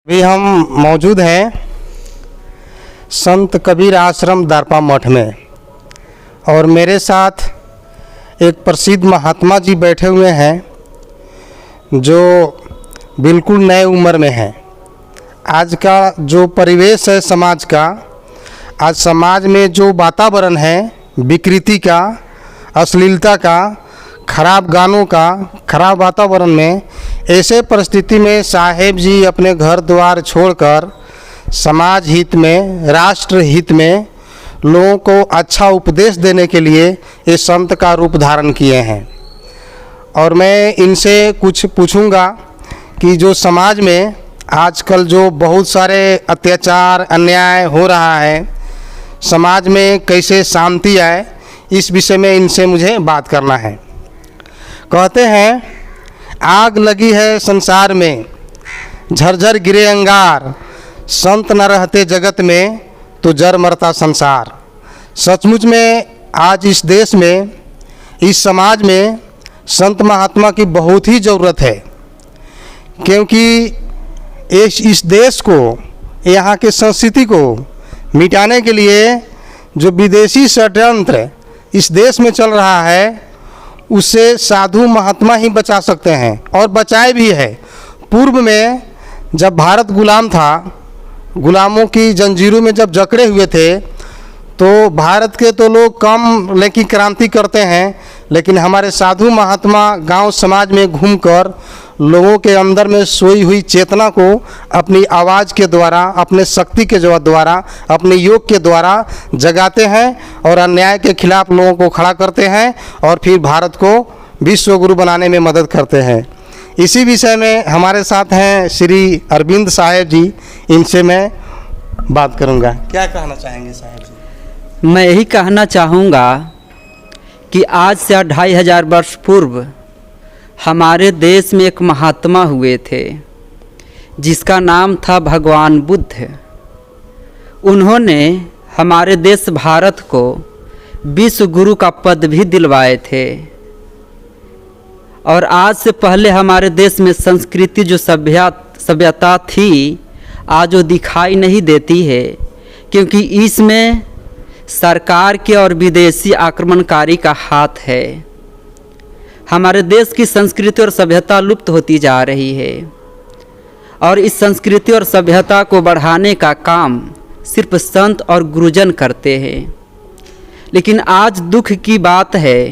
अभी हम मौजूद हैं संत कबीर आश्रम दारपा मठ में और मेरे साथ एक प्रसिद्ध महात्मा जी बैठे हुए हैं जो बिल्कुल नए उम्र में हैं। आज का जो परिवेश है समाज का, आज समाज में जो वातावरण है विकृति का, अश्लीलता का, खराब गानों का, खराब वातावरण में, ऐसे परिस्थिति में साहेब जी अपने घर द्वार छोड़कर समाज हित में, राष्ट्र हित में लोगों को अच्छा उपदेश देने के लिए ये संत का रूप धारण किए हैं। और मैं इनसे कुछ पूछूंगा कि जो समाज में आजकल जो बहुत सारे अत्याचार अन्याय हो रहा है, समाज में कैसे शांति आए, इस विषय में इनसे मुझे बात करना है। कहते हैं आग लगी है संसार में, झरझर गिरे अंगार, संत न रहते जगत में तो जर मरता संसार। सचमुच में आज इस देश में, इस समाज में संत महात्मा की बहुत ही ज़रूरत है, क्योंकि इस देश को, यहाँ के संस्कृति को मिटाने के लिए जो विदेशी षड्यंत्र इस देश में चल रहा है, उससे साधु महात्मा ही बचा सकते हैं और बचाए भी है। पूर्व में जब भारत गुलाम था, गुलामों की जंजीरों में जब जकड़े हुए थे, तो भारत के तो लोग कम लेकिन क्रांति करते हैं, लेकिन हमारे साधु महात्मा गांव समाज में घूमकर लोगों के अंदर में सोई हुई चेतना को अपनी आवाज़ के द्वारा, अपने शक्ति के द्वारा, अपने योग के द्वारा जगाते हैं और अन्याय के खिलाफ लोगों को खड़ा करते हैं और फिर भारत को विश्व गुरु बनाने में मदद करते हैं। इसी विषय में हमारे साथ हैं श्री अरविंद साहेब जी, इनसे मैं बात करूंगा। क्या कहना चाहेंगे साहेब जी? मैं यही कहना चाहूँगा कि आज से 2500 वर्ष पूर्व हमारे देश में एक महात्मा हुए थे जिसका नाम था भगवान बुद्ध। उन्होंने हमारे देश भारत को विश्व गुरु का पद भी दिलवाए थे। और आज से पहले हमारे देश में संस्कृति जो सभ्यता थी, आज वो दिखाई नहीं देती है, क्योंकि इसमें सरकार के और विदेशी आक्रमणकारी का हाथ है। हमारे देश की संस्कृति और सभ्यता लुप्त होती जा रही है और इस संस्कृति और सभ्यता को बढ़ाने का काम सिर्फ संत और गुरुजन करते हैं। लेकिन आज दुख की बात है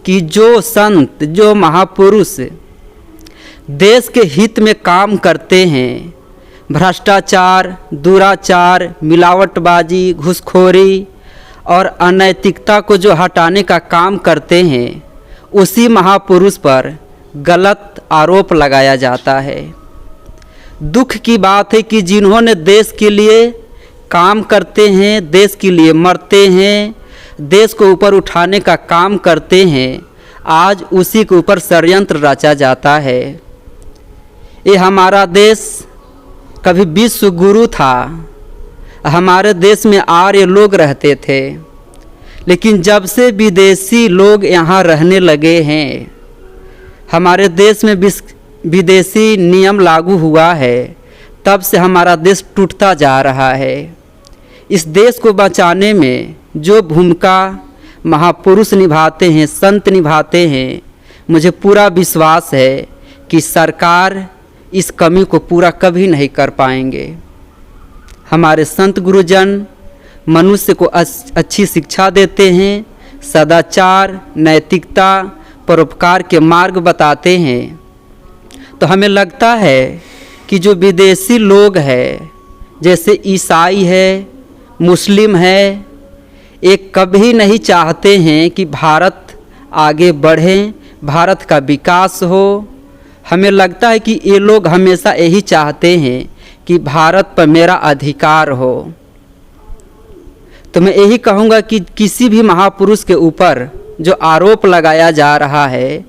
कि जो संत, जो महापुरुष देश के हित में काम करते हैं, भ्रष्टाचार, दुराचार, मिलावटबाजी, घूसखोरी और अनैतिकता को जो हटाने का काम करते हैं, उसी महापुरुष पर गलत आरोप लगाया जाता है। दुख की बात है कि जिन्होंने देश के लिए काम करते हैं, देश के लिए मरते हैं, देश को ऊपर उठाने का काम करते हैं, आज उसी के ऊपर षड्यंत्र रचा जाता है। ये हमारा देश कभी विश्व गुरु था, हमारे देश में आर्य लोग रहते थे, लेकिन जब से विदेशी लोग यहाँ रहने लगे हैं, हमारे देश में विदेशी नियम लागू हुआ है, तब से हमारा देश टूटता जा रहा है। इस देश को बचाने में जो भूमिका महापुरुष निभाते हैं, संत निभाते हैं, मुझे पूरा विश्वास है कि सरकार इस कमी को पूरा कभी नहीं कर पाएंगे। हमारे संत गुरुजन मनुष्य को अच्छी शिक्षा देते हैं, सदाचार, नैतिकता, परोपकार के मार्ग बताते हैं। तो हमें लगता है कि जो विदेशी लोग हैं, जैसे ईसाई है, मुस्लिम है, एक कभी नहीं चाहते हैं कि भारत आगे बढ़े, भारत का विकास हो। हमें लगता है कि ये लोग हमेशा यही चाहते हैं कि भारत पर मेरा अधिकार हो। तो मैं यही कहूँगा कि किसी भी महापुरुष के ऊपर जो आरोप लगाया जा रहा है,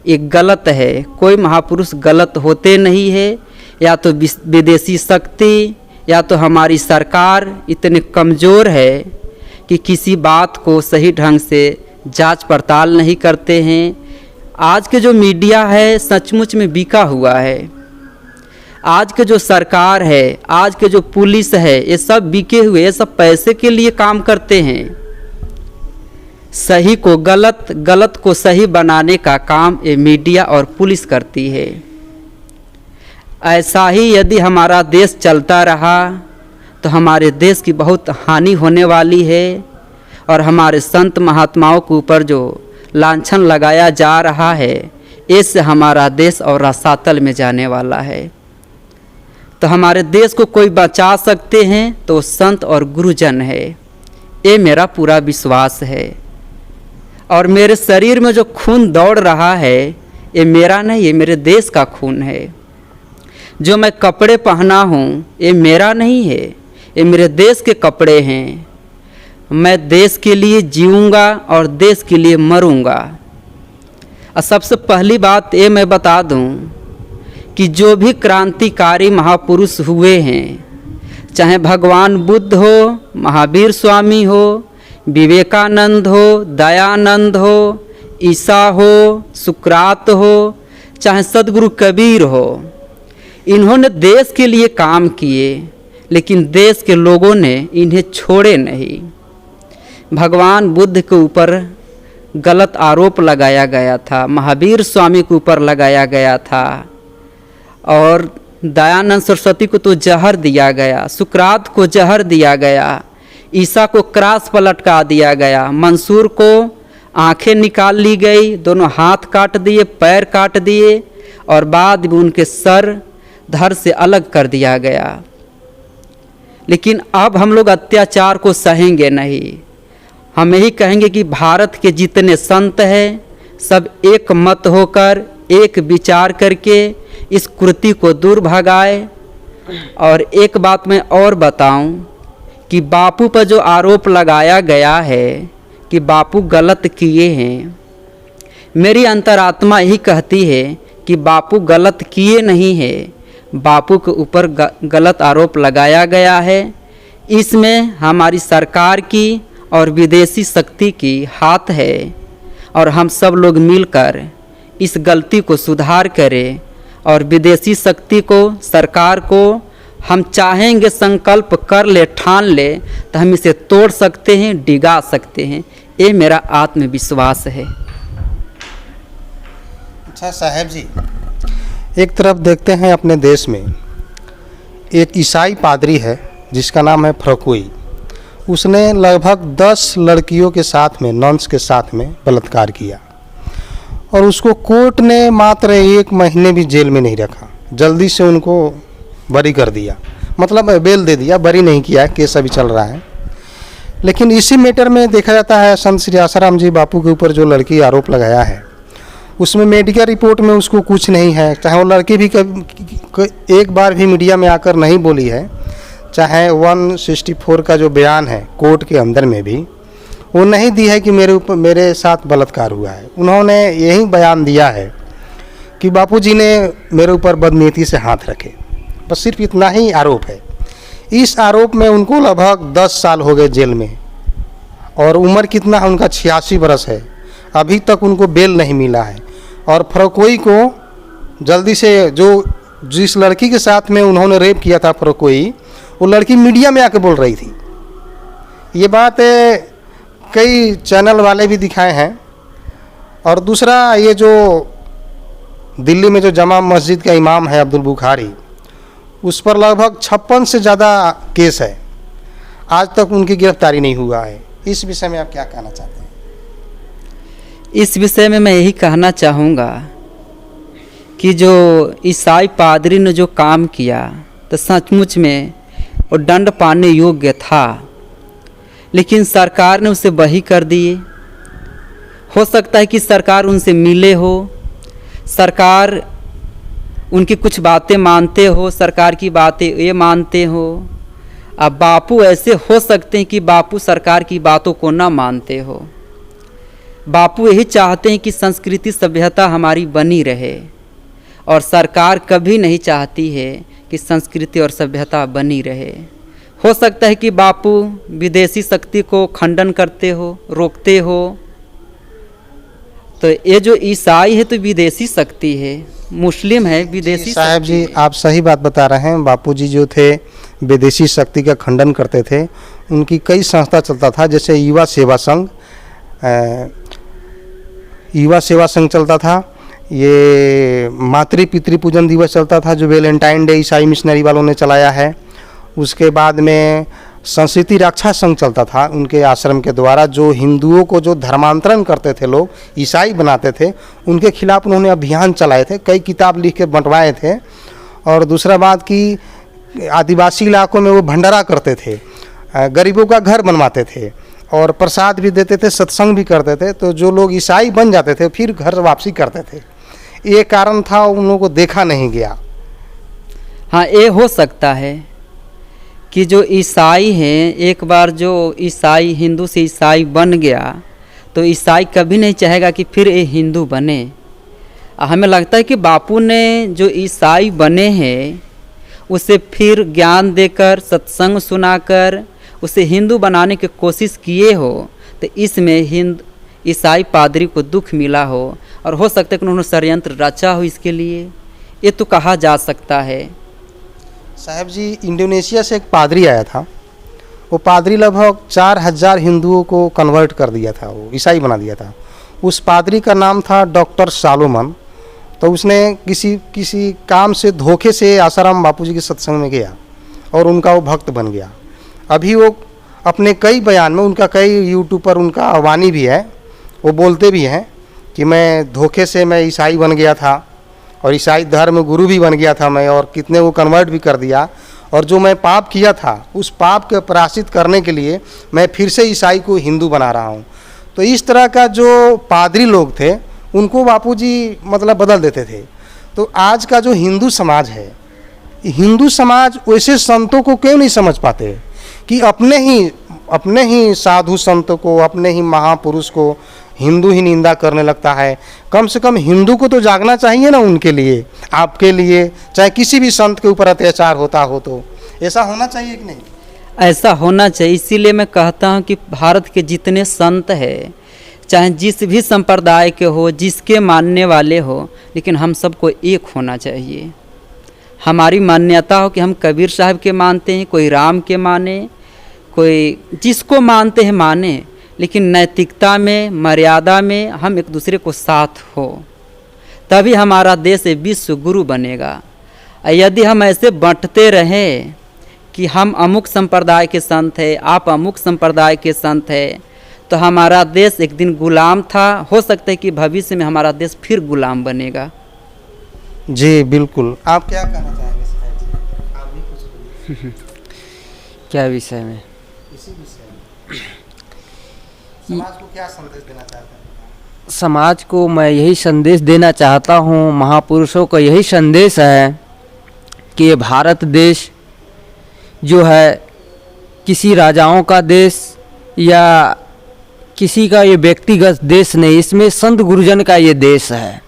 ये गलत है। कोई महापुरुष गलत होते नहीं है, या तो विदेशी शक्ति या तो हमारी सरकार इतने कमज़ोर है कि किसी बात को सही ढंग से जांच पड़ताल नहीं करते हैं। आज के जो मीडिया है सचमुच में बिका हुआ है। आज के जो सरकार है, आज के जो पुलिस है, ये सब बिके हुए, ये सब पैसे के लिए काम करते हैं। सही को गलत, गलत को सही बनाने का काम ये मीडिया और पुलिस करती है। ऐसा ही यदि हमारा देश चलता रहा तो हमारे देश की बहुत हानि होने वाली है और हमारे संत महात्माओं के ऊपर जो लांछन लगाया जा रहा है, इससे हमारा देश और रसातल में जाने वाला है। तो हमारे देश को कोई बचा सकते हैं तो संत और गुरुजन है, ये मेरा पूरा विश्वास है। और मेरे शरीर में जो खून दौड़ रहा है, ये मेरा नहीं, ये मेरे देश का खून है। जो मैं कपड़े पहना हूँ, ये मेरा नहीं है, ये मेरे देश के कपड़े हैं। मैं देश के लिए जीऊँगा और देश के लिए मरूँगा। और सबसे पहली बात ये मैं बता दूँ कि जो भी क्रांतिकारी महापुरुष हुए हैं, चाहे भगवान बुद्ध हो, महावीर स्वामी हो, विवेकानंद हो, दयानंद हो, ईसा हो, सुकरात हो, चाहे सदगुरु कबीर हो, इन्होंने देश के लिए काम किए, लेकिन देश के लोगों ने इन्हें छोड़े नहीं। भगवान बुद्ध के ऊपर गलत आरोप लगाया गया था, महावीर स्वामी के ऊपर लगाया गया था, और दयानंद सरस्वती को तो जहर दिया गया, सुकरात को जहर दिया गया, ईसा को क्रास पर लटका दिया गया, मंसूर को आंखें निकाल ली गई, दोनों हाथ काट दिए, पैर काट दिए, और बाद में उनके सर धड़ से अलग कर दिया गया। लेकिन अब हम लोग अत्याचार को सहेंगे नहीं। हम यही कहेंगे कि भारत के जितने संत हैं, सब एक मत होकर, एक विचार करके इस कृति को दूर भगाए। और एक बात मैं और बताऊं कि बापू पर जो आरोप लगाया गया है कि बापू गलत किए हैं, मेरी अंतरात्मा यही कहती है कि बापू गलत किए नहीं है, बापू के ऊपर गलत आरोप लगाया गया है। इसमें हमारी सरकार की और विदेशी शक्ति की हाथ है, और हम सब लोग मिलकर इस गलती को सुधार करें। और विदेशी शक्ति को, सरकार को हम चाहेंगे संकल्प कर ले, ठान ले, तो हम इसे तोड़ सकते हैं, डिगा सकते हैं। ये मेरा आत्मविश्वास है। अच्छा साहब जी, एक तरफ देखते हैं अपने देश में एक ईसाई पादरी है जिसका नाम है फ्रकोई। उसने लगभग 10 लड़कियों के साथ में, नॉन्स के साथ में बलात्कार किया, और उसको कोर्ट ने मात्र 1 महीने भी जेल में नहीं रखा, जल्दी से उनको बरी कर दिया, मतलब बेल दे दिया, बरी नहीं किया, केस अभी चल रहा है। लेकिन इसी मैटर में देखा जाता है संत श्री आसाराम जी बापू के ऊपर जो लड़की आरोप लगाया है, उसमें मेडिकल रिपोर्ट में उसको कुछ नहीं है। चाहे वो लड़की भी एक बार भी मीडिया में आकर नहीं बोली है, चाहे 164 का जो बयान है कोर्ट के अंदर में भी वो नहीं दी है कि मेरे साथ बलात्कार हुआ है। उन्होंने यही बयान दिया है कि बापूजी ने मेरे ऊपर बदनीति से हाथ रखे, बस सिर्फ इतना ही आरोप है। इस आरोप में उनको लगभग 10 साल हो गए जेल में, और उम्र कितना है उनका, 86 बरस है। अभी तक उनको बेल नहीं मिला है। और फ्रकोई को जल्दी से, जिस लड़की के साथ में उन्होंने रेप किया था फ्रकोई, वो लड़की मीडिया में आके बोल रही थी। ये बात कई चैनल वाले भी दिखाए हैं। और दूसरा, ये जो दिल्ली में जो जमा मस्जिद का इमाम है अब्दुल बुखारी, उस पर लगभग 56 से ज़्यादा केस है, आज तक उनकी गिरफ्तारी नहीं हुआ है। इस विषय में आप क्या कहना चाहते हैं? इस विषय में मैं यही कहना चाहूँगा कि जो ईसाई पादरी ने जो काम किया, तो सचमुच में वो दंड पाने योग्य था, लेकिन सरकार ने उसे बरी कर दिए। हो सकता है कि सरकार उनसे मिले हो, सरकार उनकी कुछ बातें मानते हो, सरकार की बातें ये मानते हो। अब बापू ऐसे हो सकते हैं कि बापू सरकार की बातों को ना मानते हो। बापू यही चाहते हैं कि संस्कृति सभ्यता हमारी बनी रहे, और सरकार कभी नहीं चाहती है कि संस्कृति और सभ्यता बनी रहे। हो सकता है कि बापू विदेशी शक्ति को खंडन करते हो, रोकते हो। तो ये जो ईसाई है तो विदेशी शक्ति है, मुस्लिम है, विदेशी साहब जी आप सही बात बता रहे हैं। बापूजी जो थे विदेशी शक्ति का खंडन करते थे। उनकी कई संस्था चलता था, जैसे युवा सेवा संघ, युवा सेवा संघ चलता था, ये मातृ पितृ पूजन दिवस चलता था जो वैलेंटाइन डे ईसाई मिशनरी वालों ने चलाया है। उसके बाद में संस्कृति रक्षा संघ चलता था उनके आश्रम के द्वारा, जो हिंदुओं को जो धर्मांतरण करते थे, लोग ईसाई बनाते थे, उनके खिलाफ उन्होंने अभियान चलाए थे, कई किताब लिख के बंटवाए थे। और दूसरा बात कि आदिवासी इलाकों में वो भंडारा करते थे, गरीबों का घर बनवाते थे और प्रसाद भी देते थे, सत्संग भी करते थे। तो जो लोग ईसाई बन जाते थे फिर घर वापसी करते थे। ये कारण था, उन लोगों को देखा नहीं गया। हाँ, ये हो सकता है कि जो ईसाई हैं, एक बार जो ईसाई हिंदू से ईसाई बन गया तो ईसाई कभी नहीं चाहेगा कि फिर ये हिंदू बने। हमें लगता है कि बापू ने जो ईसाई बने हैं उसे फिर ज्ञान देकर, सत्संग सुनाकर उसे हिंदू बनाने की कोशिश किए हो, तो इसमें ईसाई पादरी को दुख मिला हो और हो सकता है कि उन्होंने षड्यंत्र रचा हो इसके लिए, ये तो कहा जा सकता है। साहब जी, इंडोनेशिया से एक पादरी आया था। वो पादरी लगभग 4000 हिंदुओं को कन्वर्ट कर दिया था, वो ईसाई बना दिया था। उस पादरी का नाम था डॉक्टर सालोमन। तो उसने किसी काम से धोखे से आसाराम बापूजी के सत्संग में गया और उनका वो भक्त बन गया। अभी वो अपने कई बयान में, उनका कई यूट्यूब पर उनका वाणी भी है, वो बोलते भी हैं कि मैं धोखे से मैं ईसाई बन गया था और ईसाई धर्म गुरु भी बन गया था मैं, और कितने वो कन्वर्ट भी कर दिया, और जो मैं पाप किया था उस पाप के प्रायश्चित करने के लिए मैं फिर से ईसाई को हिंदू बना रहा हूँ। तो इस तरह का जो पादरी लोग थे उनको बापूजी मतलब बदल देते थे। तो आज का जो हिंदू समाज है, हिंदू समाज वैसे संतों को क्यों नहीं समझ पाते कि अपने ही साधु संतों को, अपने ही महापुरुष को हिंदू ही निंदा करने लगता है। कम से कम हिंदू को तो जागना चाहिए ना, उनके लिए, आपके लिए, चाहे किसी भी संत के ऊपर अत्याचार होता हो तो ऐसा होना चाहिए कि नहीं? ऐसा होना चाहिए। इसीलिए मैं कहता हूँ कि भारत के जितने संत हैं, चाहे जिस भी संप्रदाय के हो, जिसके मानने वाले हो, लेकिन हम सबको एक होना चाहिए। हमारी मान्यता हो कि हम कबीर साहब के मानते हैं, कोई राम के माने, कोई जिसको मानते हैं माने, लेकिन नैतिकता में, मर्यादा में हम एक दूसरे को साथ हो, तभी हमारा देश विश्व गुरु बनेगा। यदि हम ऐसे बांटते रहें कि हम अमुक संप्रदाय के संत हैं, आप अमुक संप्रदाय के संत हैं, तो हमारा देश एक दिन गुलाम था, हो सकता है कि भविष्य में हमारा देश फिर गुलाम बनेगा। जी बिल्कुल। आप क्या कहना चाहेंगे साहब जी? आप भी कुछ बोलिए। क्या विषय में? इसी विषय में समाज को क्या संदेश देना चाहते हैं? समाज को मैं यही संदेश देना चाहता हूँ, महापुरुषों का यही संदेश है कि ये भारत देश जो है किसी राजाओं का देश या किसी का ये व्यक्तिगत देश नहीं, इसमें संत गुरुजन का ये देश है,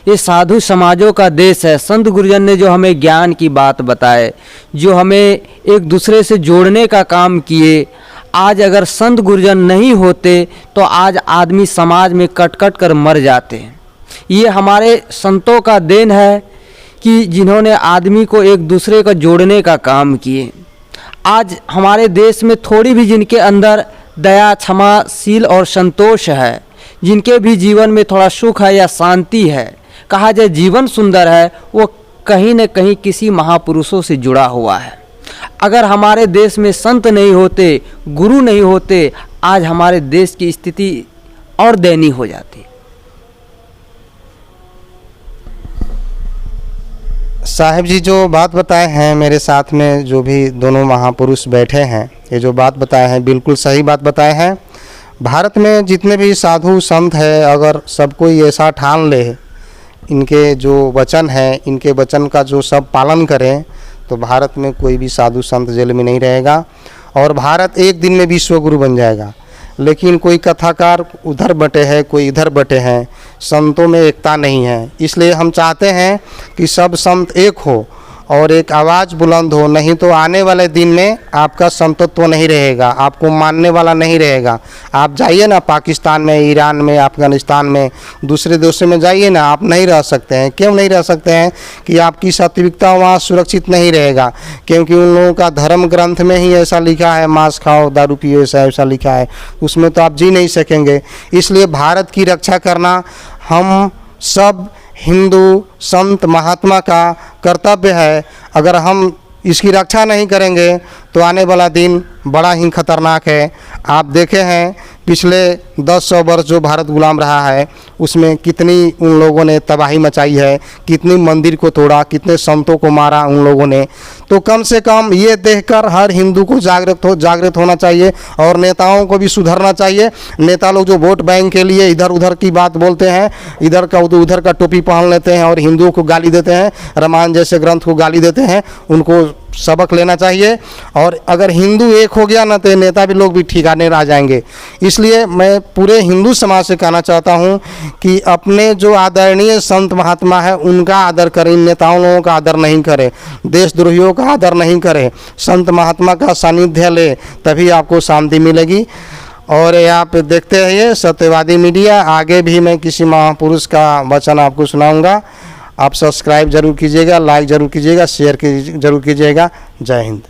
ये साधु समाजों का देश है। संत गुरुजन ने जो हमें ज्ञान की बात बताए, जो हमें एक दूसरे से जोड़ने का काम किए, आज अगर संत गुरुजन नहीं होते तो आज आदमी समाज में कट कट कर मर जाते हैं। ये हमारे संतों का देन है कि जिन्होंने आदमी को एक दूसरे का जोड़ने का काम किए। आज हमारे देश में थोड़ी भी जिनके अंदर दया, क्षमाशील और संतोष है, जिनके भी जीवन में थोड़ा सुख है या शांति है, कहा जाए जीवन सुंदर है, वो कहीं न कहीं किसी महापुरुषों से जुड़ा हुआ है। अगर हमारे देश में संत नहीं होते, गुरु नहीं होते, आज हमारे देश की स्थिति और दयनीय हो जाती। साहब जी जो बात बताए हैं, मेरे साथ में जो भी दोनों महापुरुष बैठे हैं, ये जो बात बताए हैं बिल्कुल सही बात बताए हैं। भारत में जितने भी साधु संत हैं, अगर सब कोई ऐसा ठान ले, इनके जो वचन हैं, इनके वचन का जो सब पालन करें, तो भारत में कोई भी साधु संत जेल में नहीं रहेगा और भारत एक दिन में विश्व गुरु बन जाएगा। लेकिन कोई कथाकार उधर बटे हैं, कोई इधर बटे हैं, संतों में एकता नहीं है। इसलिए हम चाहते हैं कि सब संत एक हो और एक आवाज़ बुलंद हो, नहीं तो आने वाले दिन में आपका संतत्व नहीं रहेगा, आपको मानने वाला नहीं रहेगा। आप जाइए ना पाकिस्तान में, ईरान में, अफ़गानिस्तान में, दूसरे देशों में जाइए ना, आप नहीं रह सकते हैं। क्यों नहीं रह सकते हैं? कि आपकी सात्विकता वहाँ सुरक्षित नहीं रहेगा, क्योंकि उन लोगों का धर्म ग्रंथ में ही ऐसा लिखा है, मांस खाओ दारू पियो, ऐसा लिखा है, उसमें तो आप जी नहीं सकेंगे। इसलिए भारत की रक्षा करना हम सब हिंदू संत महात्मा का कर्तव्य है। अगर हम इसकी रक्षा नहीं करेंगे तो आने वाला दिन बड़ा ही खतरनाक है। आप देखे हैं पिछले 10-100 वर्ष जो भारत गुलाम रहा है उसमें कितनी उन लोगों ने तबाही मचाई है, कितनी मंदिर को तोड़ा, कितने संतों को मारा उन लोगों ने। तो कम से कम ये देखकर हर हिंदू को जागृत होना चाहिए और नेताओं को भी सुधरना चाहिए। नेता लोग जो वोट बैंक के लिए इधर उधर की बात बोलते हैं, इधर का उधर का टोपी पहन लेते हैं और हिंदुओं को गाली देते हैं, रामायण जैसे ग्रंथ को गाली देते हैं, उनको सबक लेना चाहिए। और अगर हिंदू एक हो गया ना तो नेता भी लोग भी ठिकाने आ जाएंगे। इसलिए मैं पूरे हिंदू समाज से कहना चाहता हूं कि अपने जो आदरणीय संत महात्मा है उनका आदर करें, नेताओं लोगों का आदर नहीं करें, देशद्रोहियों का आदर नहीं करें, संत महात्मा का सानिध्य ले, तभी आपको शांति मिलेगी। और ये आप देखते रहिए सत्यवादी मीडिया, आगे भी मैं किसी महापुरुष का वचन आपको सुनाऊंगा। आप सब्सक्राइब जरूर कीजिएगा, लाइक जरूर कीजिएगा, शेयर जरूर कीजिएगा। जय हिंद।